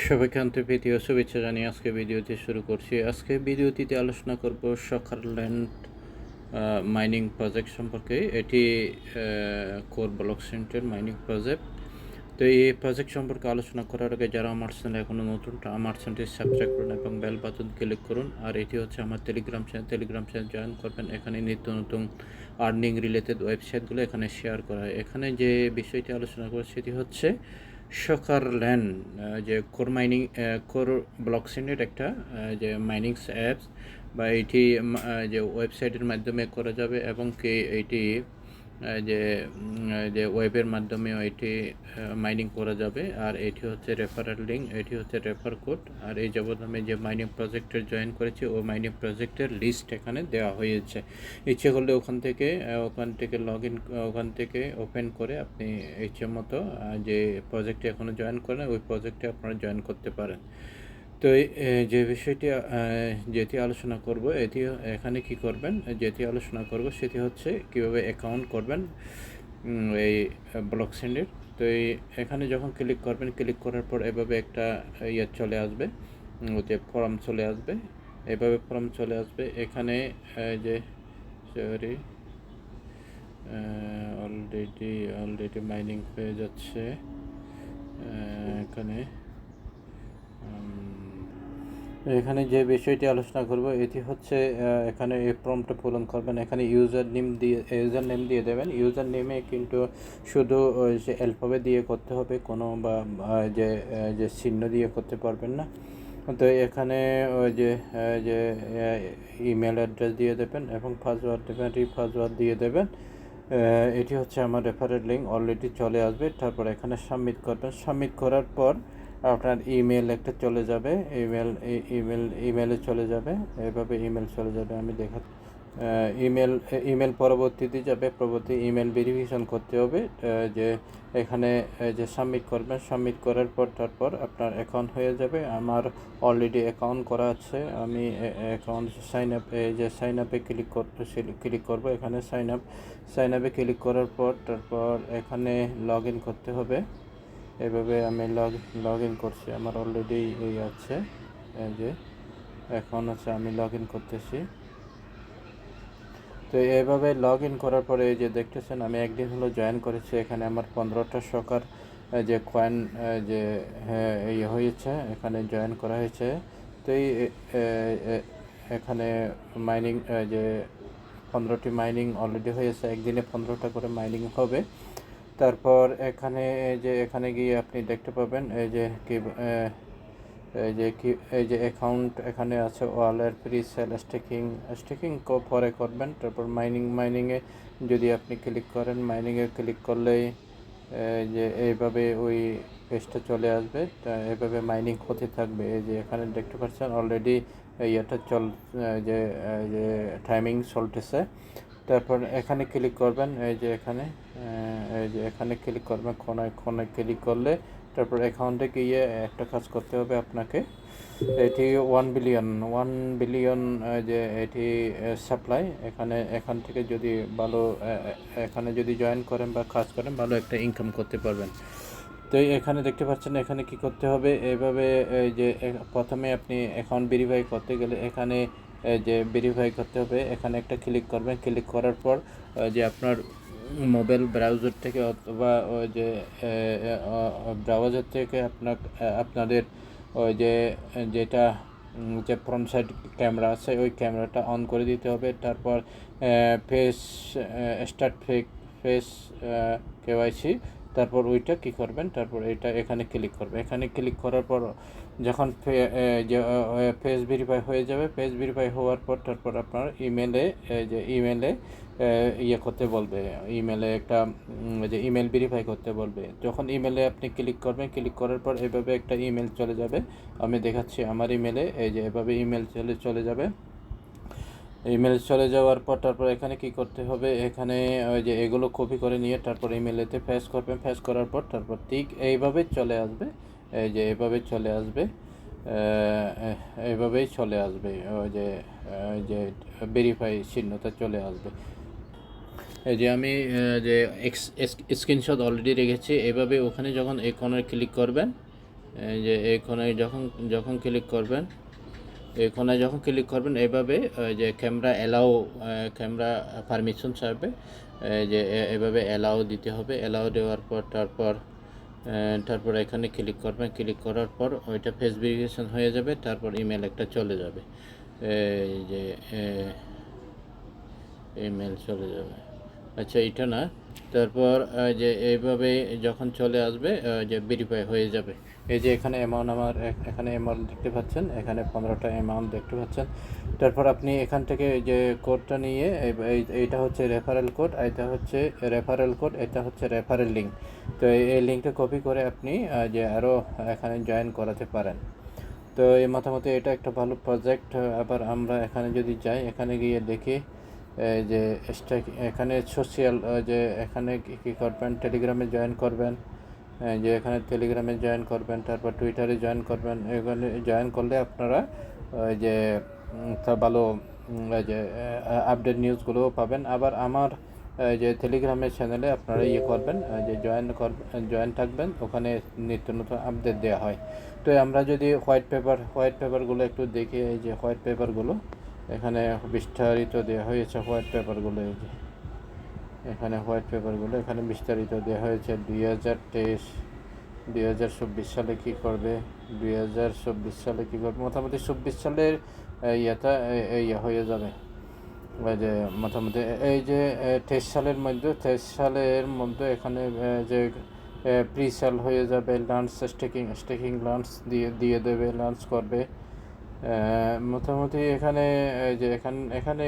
সবাইকে আন্তরিক শুভেচ্ছা জানিয়ে আজকে ভিডিওটি শুরু করছি। আজকে ভিডিওটিতে আলোচনা করব সকার ল্যান্ড মাইনিং প্রজেক্ট সম্পর্কে। এটি core block centre mining project. তো এই প্রজেক্ট সম্পর্কে আলোচনা করার আগে যারা আমার চ্যানেল এখনও নতুন, আমার চ্যানেলটি সাবস্ক্রাইব করুন এবং বেল বাটন ক্লিক করুন। আর এটি হচ্ছে আমার টেলিগ্রাম চ্যানেল জয়েন করবেন। এখানে নিত্য নতুন আর্নিং রিলেটেড ওয়েবসাইটগুলো এখানে শেয়ার করা হয়। এখানে যে বিষয়টি আলোচনা করব সেটি হচ্ছে সকার ল্যান্ড, যে কোর ব্লক চেইনের একটা যে মাইনিংস অ্যাপস, বা এটি যে ওয়েবসাইটের মাধ্যমে করা যাবে এবং কি এটি যে যে ওয়েবের মাধ্যমেও এটি মাইনিং করা যাবে। আর এটি হচ্ছে রেফারেল লিঙ্ক, এটি হচ্ছে রেফার কোড। আর এই যাবৎ আমি যে মাইনিং প্রজেক্টে জয়েন করেছি ও মাইনিং প্রজেক্টের লিস্ট এখানে দেওয়া হয়েছে। ইচ্ছে করলে ওখান থেকে লগ ইন, ওখান থেকে ওপেন করে আপনি ইচ্ছে মতো যে প্রজেক্টে এখনও জয়েন করেন ওই প্রজেক্টে আপনারা জয়েন করতে পারেন। তো যে বিষয়টি যেটি আলোচনা করব এটি এখানে কি করবেন, যেটি আলোচনা করব সেটি হচ্ছে কিভাবে অ্যাকাউন্ট করবেন এই ব্লক চেইনের। তো এখানে যখন ক্লিক করবেন, ক্লিক করার পর এভাবে একটা চলে আসবে, যে ফর্ম চলে আসবে, এভাবে ফর্ম চলে আসবে। এখানে যে সরি অলরেডি মাইনিং হয়ে যাচ্ছে এখানে যে বিষয়টি আলোচনা করব এটি হচ্ছে এখানে এই ফর্মটা পূরণ করবেন। এখানে ইউজার নেম দিয়ে দেবেন। ইউজার নেমে কিন্তু শুধু যে অ্যালফাবেট দিয়ে করতে হবে, কোনো বা যে চিহ্ন দিয়ে করতে পারবেন না। তো এখানে ওই যে ইমেল অ্যাড্রেস দিয়ে দেবেন এবং পাসওয়ার্ড দেবেন, পাসওয়ার্ড দিয়ে দেবেন। এটি হচ্ছে আমার রেফারেল লিঙ্ক, অলরেডি চলে আসবে। তারপর এখানে সাবমিট করবেন। সাবমিট করার পর আপনার ইমেল একটা চলে যাবে, ইমেলে চলে যাবে, এভাবে ইমেল চলে যাবে। আমি ইমেল পরবর্তীতে যাবে, পরবর্তী ইমেল ভেরিফিকেশন করতে হবে। যে এখানে যে সাবমিট করবেন, সাবমিট করার পর তারপর আপনার অ্যাকাউন্ট হয়ে যাবে। আমার অলরেডি অ্যাকাউন্ট করা আছে। আমি অ্যাকাউন্ট সাইন আপে ক্লিক করব। এখানে সাইন আপে ক্লিক করার পর তারপর এখানে লগ ইন করতে হবে। এভাবে আমি লগ ইন করছি। আমার অলরেডি এই আছে, যে অ্যাকাউন্ট আছে, আমি লগ ইন করতেছি। তো এইভাবে লগ ইন করার পরে এই যে দেখতেছেন আমি একদিন হলো জয়েন করেছি। এখানে আমার 15টা সকার যে কয়েন যে হয়েছে, এখানে জয়েন করা হয়েছে। তো এখানে মাইনিং যে 15টি মাইনিং অলরেডি হয়েছে। একদিনে 15টা করে মাইনিং হবে। তারপর এখানে গিয়ে আপনি দেখতে পাবেন এই যে অ্যাকাউন্ট এখানে আছে, ওয়ালের ফ্রি সেল স্টেকিং পরে করবেন। তারপর মাইনিংয়ে যদি আপনি ক্লিক করেন, মাইনিংয়ে ক্লিক করলেই যে এইভাবে ওই পেজটা চলে আসবে। এইভাবে মাইনিং হতে থাকবে। এই যে এখানে দেখতে পাচ্ছেন অলরেডি যে টাইমিং চলতেছে। তারপর এখানে ক্লিক করবেন, এই যে এখানে ক্লিক করবেন, কোনায় ক্লিক করলে তারপর অ্যাকাউন্টে গিয়ে একটা কাজ করতে হবে আপনাকে। এটি 1 বিলিয়ন যে এটি সাপ্লাই। এখান থেকে যদি ভালো এখানে যদি জয়েন করেন বা কাজ করেন, ভালো একটা ইনকাম করতে পারবেন। তো এখানে দেখতে পাচ্ছেন এখানে কি করতে হবে। এইভাবে যে প্রথমে আপনি অ্যাকাউন্ট ভেরিফাই করতে গেলে এখানে যে ভেরিফাই করতে হবে, এখানে একটা ক্লিক করবেন। ক্লিক করার পর যে আপনার মোবাইল ব্রাউজার থেকে অথবা ওই যে ব্রাউজার থেকে আপনাদের ওই যেটা যে ফ্রন্ট সাইড ক্যামেরা আছে ওই ক্যামেরাটা অন করে দিতে হবে। তারপর ফেস কেওয়াইসি, তারপর ওইটা কী করবেন, তারপর এখানে ক্লিক করবে। এখানে ক্লিক করার পর যখন ফেস ভেরিফাই হয়ে যাবে, ফেস ভেরিফাই হওয়ার পর তারপর আপনার ইমেলে করতে বলবে, ইমেলে একটা যে ইমেল ভেরিফাই করতে বলবে। যখন ইমেলে আপনি ক্লিক করবেন, ক্লিক করার পর এভাবে একটা ইমেল চলে যাবে। আমি দেখাচ্ছি আমার ইমেলে, এই যে এভাবে ইমেল চলে যাবে। ইমেল চলে যাওয়ার পর তারপর এখানে কি করতে হবে, এখানে ওই যে এগুলো কপি করে নিয়ে তারপর ইমেলেতে পেস্ট করবেন। পেস্ট করার পর তারপর ঠিক এইভাবে চলে আসবে, এই যে এইভাবে চলে আসবে, এইভাবেই চলে আসবে। ওই যে ভেরিফাই চিহ্নটা চলে আসবে। এই যে আমি যে স্ক্রিনশট অলরেডি রেখেছি। এভাবে ওখানে যখন এই কর্নারে ক্লিক করবেন, এই যে এইখানে যখন ক্লিক করবেন, এখানে যখন ক্লিক করবেন এভাবে যে ক্যামেরা পারমিশন চাইবে, যে এভাবে অ্যালাউ দিতে হবে। অ্যালাউ দেওয়ার পর তারপর এখানে ক্লিক করবেন। ক্লিক করার পর ওইটা ফেস ভেরিফিকেশন হয়ে যাবে, তারপর ইমেল একটা চলে যাবে। এই যে ইমেল চলে যাবে। আচ্ছা, এটা না, তারপর যে এইভাবে যখন চলে আসবে যে ভেরিফাই হয়ে যাবে। এই যে এখানে অ্যামাউন্ট, এখানে অ্যামাউন্ট দেখতে পাচ্ছেন, এখানে 15টা অ্যামাউন্ট দেখতে পাচ্ছেন। তারপর আপনি এখান থেকে যে কোডটা নিয়ে, এইটা হচ্ছে রেফারেল কোড, এটা হচ্ছে রেফারেল লিঙ্ক। তো এই লিঙ্কটা কপি করে আপনি যে আরও এখানে জয়েন করাতে পারেন। তো এই মোটামুটি এটা একটা ভালো প্রজেক্ট। আবার আমরা এখানে যদি যাই, এখানে গিয়ে দেখি যে এখানে সোশ্যাল, যে এখানে কী করবেন, টেলিগ্রামে জয়েন করবেন, যে এখানে টেলিগ্রামে জয়েন করবেন, তারপর টুইটারে জয়েন করবেন। এখানে জয়েন করলে আপনারা যে তা ভালো যে আপডেট নিউজগুলোও পাবেন। আবার আমার যে টেলিগ্রামের চ্যানেলে আপনারা করবেন, যে জয়েন থাকবেন, ওখানে নিত্য নতুন আপডেট দেওয়া হয়। তো আমরা যদি হোয়াইট পেপারগুলো একটু দেখি, এই যে হোয়াইট পেপারগুলো এখানে বিস্তারিত দেওয়া হয়েছে। হোয়াইট পেপারগুলো এই যে এখানে এখানে বিস্তারিত দেওয়া হয়েছে। 2024 সালে কী করবে, 2024 সালে কী করবে, মোটামুটি 24 সালের ইয়ে হয়ে যাবে। যে মোটামুটি এই যে 23 সালের মধ্যে এখানে যে প্রি সেল হয়ে যাবে, লাঞ্চ স্টেকিং লাঞ্চ দিয়ে দেবে, লাঞ্চ করবে। মোটামুটি এখানে যে এখানে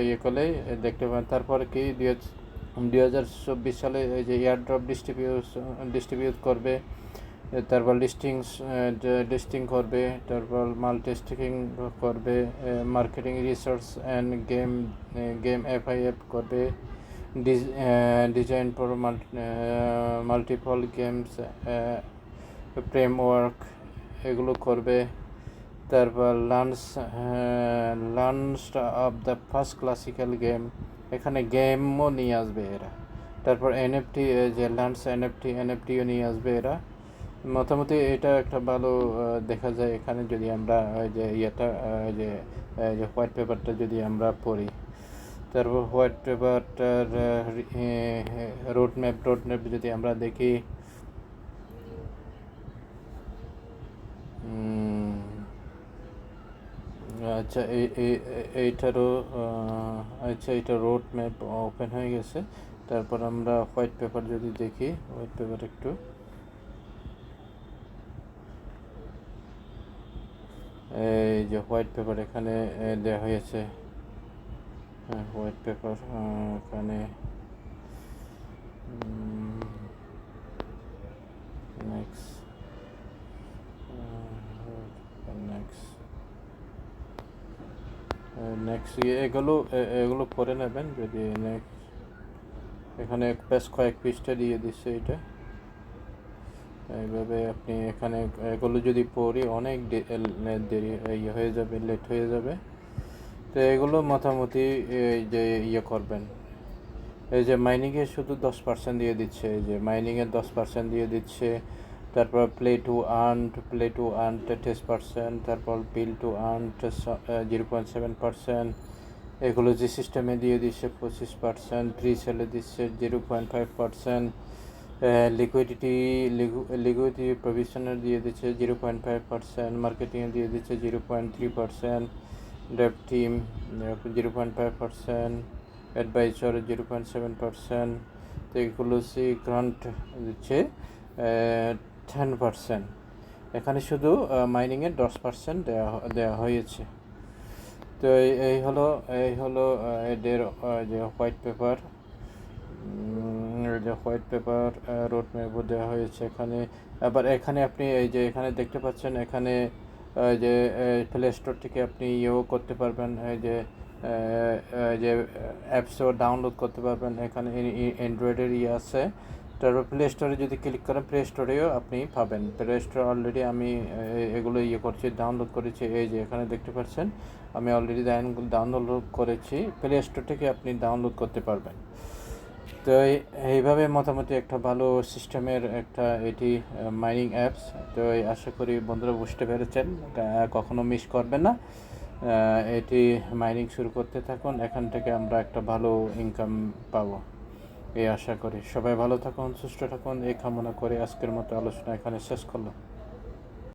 ইয়ে করলেই দেখতে পাবেন। তারপর কি 2024 সালে এই যে এয়ারড্রপ ডিস্ট্রিবিউট করবে, তারপর লিস্টিং করবে, তারপর মাল্টিস্টিকিং করবে, মার্কেটিং রিসার্চ অ্যান্ড গেম এফআইএফ করবে, design for multiple games framework এগুলো করবে। তারপর launch of the first classical game, এখানে গেমও নিয়ে আসবে এরা। তারপর এনএফটি, যে লঞ্চ এনএফটিও নিয়ে আসবে এরা। মোটামুটি এটা একটা ভালো দেখা যায় এখানে, যদি আমরা যে যে হোয়াইট পেপারটা যদি আমরা পড়ি। তারপর হোয়াইট পেপারটার রোডম্যাপ যদি আমরা দেখি, আচ্ছা এইটারও আচ্ছা, এটা রোড ম্যাপ ওপেন হয়ে গেছে। তারপর আমরা হোয়াইট পেপার যদি দেখি, হোয়াইট পেপার একটু এই যে হোয়াইট পেপার এখানে দেওয়া হয়েছে। হ্যাঁ, হোয়াইট পেপার এখানে নেক্সট এগুলো পরে নেবেন। যদি নেক্সট এখানে কয়েক পৃষ্ঠা দিয়ে দিচ্ছে এটা, এইভাবে আপনি এখানে এগুলো যদি পড়ি অনেক দেরি হয়ে যাবে, লেট হয়ে যাবে। তো এগুলো মোটামুটি যে করবেন, এই যে মাইনিংয়ে শুধু 10% দিয়ে দিচ্ছে, এই যে মাইনিংয়ের 10% দিয়ে দিচ্ছে। তারপর প্লে টু আর্ন 10%, তারপর বিল টু আর্ন 0.7%। এগুলো যে সিস্টেমে দিয়ে দিচ্ছে 25%, প্রি সেলে দিচ্ছে 0.5%, লিকুইডিটি প্রভিশনের দিয়ে দিচ্ছে 0.5%, মার্কেটিংয়ে দিয়ে দিচ্ছে 0.3%, ডেভ টিম 0.5%, অ্যাডভাইজার 0.7%। তো এগুলো গ্রান্ট দিচ্ছে 10%। এখানে শুধু মাইনিংয়ের 10% দেওয়া হয়েছে। তো এই হলো এদের যে হোয়াইট পেপার, রোড ম্যাপও দেওয়া হয়েছে এখানে। আবার এখানে আপনি এই যে এখানে দেখতে পাচ্ছেন, এখানে যে প্লে স্টোর থেকে আপনি ইয়েও করতে পারবেন, এই যে অ্যাপসও ডাউনলোড করতে পারবেন। এখানে অ্যান্ড্রয়েডের আছে। তারপর প্লে স্টোরে যদি ক্লিক করেন, প্লে স্টোরেও আপনি পাবেন। প্লে স্টোর অলরেডি আমি এগুলো করছি, ডাউনলোড করেছি। এই যে এখানে দেখতে পাচ্ছেন, আমি অলরেডি ডাউনলোড করেছি। প্লে স্টোর থেকে আপনি ডাউনলোড করতে পারবেন। তো এইভাবে মোটামুটি একটা ভালো সিস্টেমের একটা এটি মাইনিং অ্যাপস। তো আশা করি বন্ধুরা বুঝতে পেরেছেন, কখনো মিস করবেন না। এটি মাইনিং শুরু করতে থাকুন, এখান থেকে আমরা একটা ভালো ইনকাম পাবো এই আশা করি। সবাই ভালো থাকুন, সুস্থ থাকুন এই কামনা করে আজকের মতো আলোচনা এখানে শেষ করলাম।